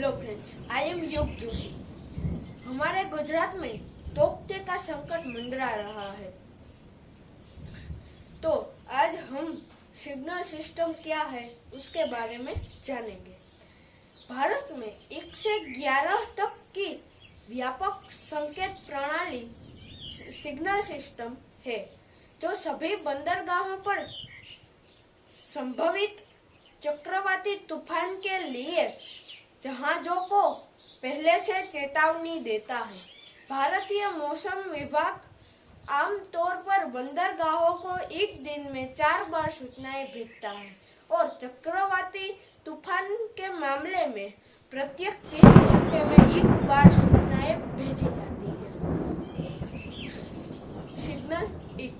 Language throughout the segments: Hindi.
हेलो फ्रेंड्स, आई एम योग जोशी। हमारे गुजरात में तोकते का संकट मंडरा रहा है, तो आज हम सिग्नल सिस्टम क्या है उसके बारे में जानेंगे। भारत में 1 से 11 तक की व्यापक संकेत प्रणाली सिग्नल सिस्टम है, जो सभी बंदरगाहों पर संभवित चक्रवाती तूफान के लिए जहाजों को पहले से चेतावनी देता है। भारतीय मौसम विभाग आमतौर पर बंदरगाहों को एक दिन में 4 बार सूचनाएं भेजता है और चक्रवाती तूफान के मामले में प्रत्येक 3 घंटे में 1 बार सूचनाएं भेजी जाती है। सिग्नल 1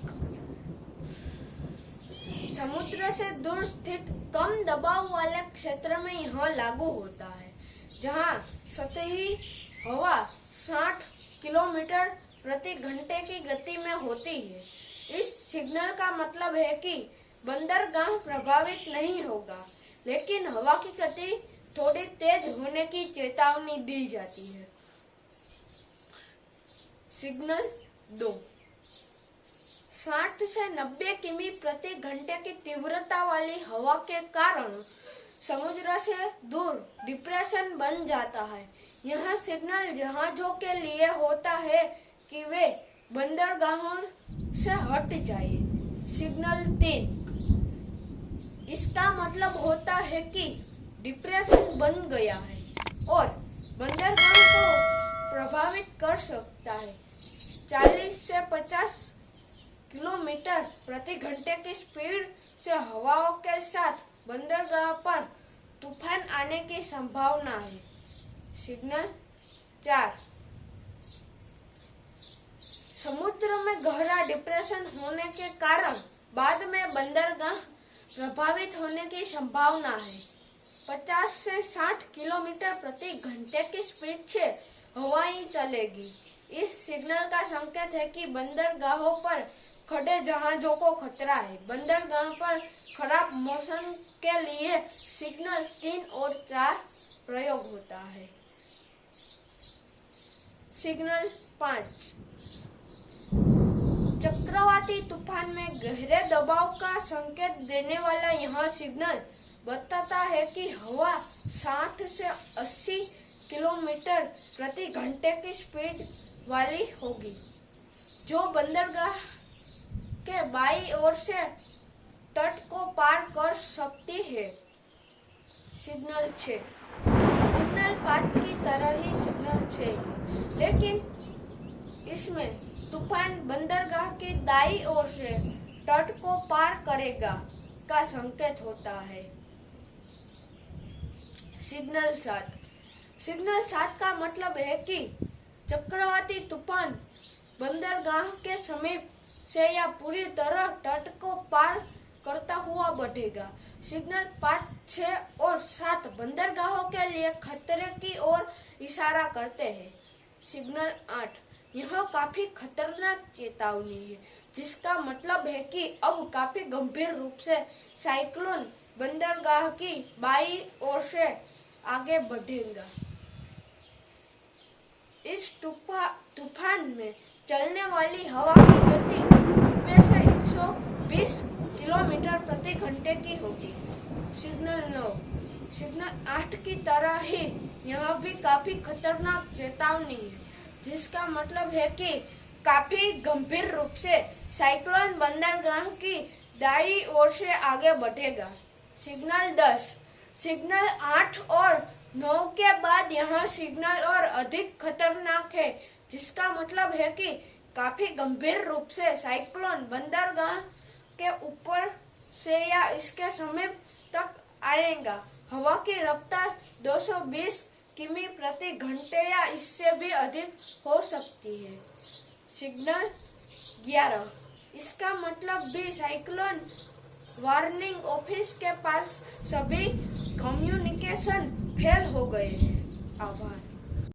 समुद्र से दूर स्थित कम दबाव वाले क्षेत्र में यह लागू होता है, जहां सतही हवा 60 किलोमीटर प्रति घंटे की गति में होती है। इस सिग्नल का मतलब है कि बंदरगाह प्रभावित नहीं होगा, लेकिन हवा की गति थोड़ी तेज होने की चेतावनी दी जाती है। सिग्नल 2 60 से 90 किमी प्रति घंटे की तीव्रता वाली हवा के कारण समुद्र से दूर डिप्रेशन बन जाता है। यह सिग्नल जहाजों के लिए होता है कि वे बंदरगाहों से हट जाए। सिग्नल 3 इसका मतलब होता है कि डिप्रेशन बन गया है और बंदरगाह को प्रभावित कर सकता है। 40 से 50 किलोमीटर प्रति घंटे की स्पीड से हवाओं के साथ बंदरगाह पर तूफान आने की संभावना है। सिग्नल 4 समुद्र में गहरा डिप्रेशन होने के कारण बाद में बंदरगाह प्रभावित होने की संभावना है। 50 से 60 किलोमीटर प्रति घंटे की स्पीड से हवाएं चलेगी। इस सिग्नल का संकेत है कि बंदरगाहों पर खड़े जहाजों को खतरा है। बंदरगाह पर खराब मौसम के लिए सिग्नल 3 और 4 प्रयोग होता है। सिग्नल 5 चक्रवाती तूफान में गहरे दबाव का संकेत देने वाला यह सिग्नल बताता है कि हवा 60 से 80 किलोमीटर प्रति घंटे की स्पीड वाली होगी, जो बंदरगाह के बाईं ओर से तट को पार कर सकती है। सिग्नल 6 सिग्नल 5 की तरह ही सिग्नल 6, लेकिन इसमें तूफान बंदरगाह की दाईं ओर से तट को पार करेगा का संकेत होता है। सिग्नल 7 सिग्नल 7 का मतलब है कि चक्रवाती तूफान बंदरगाह के समीप से या पूरी तरह तट को पार करता हुआ बढ़ेगा। सिग्नल 5, 6 और 7 बंदरगाहों के लिए खतरे की ओर इशारा करते हैं। सिग्नल 8 यह काफी खतरनाक चेतावनी है, जिसका मतलब है कि अब काफी गंभीर रूप से साइक्लोन बंदरगाह की बाईं ओर से आगे बढ़ेगा। इस तूफान में चलने वाली हवा की गति 90 से 120 किलोमीटर प्रति घंटे की होगी। सिग्नल 9 सिग्नल 8 की तरह ही यह भी काफी खतरनाक चेतावनी है, जिसका मतलब है कि काफी गंभीर रूप से साइक्लोन बंदरगाह की दाईं ओर से आगे बढ़ेगा। सिग्नल 10 सिग्नल 8 और 9 के बाद यह सिग्नल और अधिक खतरनाक है, जिसका मतलब है कि काफी गंभीर रूप से साइक्लोन बंदरगाह के ऊपर से या इसके समीप तक आएगा। हवा की रफ्तार 220 किमी प्रति घंटे या इससे भी अधिक हो सकती है। सिग्नल 11 इसका मतलब भी साइक्लोन वार्निंग ऑफिस के पास सभी कम्युनिकेशन फेल हो गए हैं। आभार।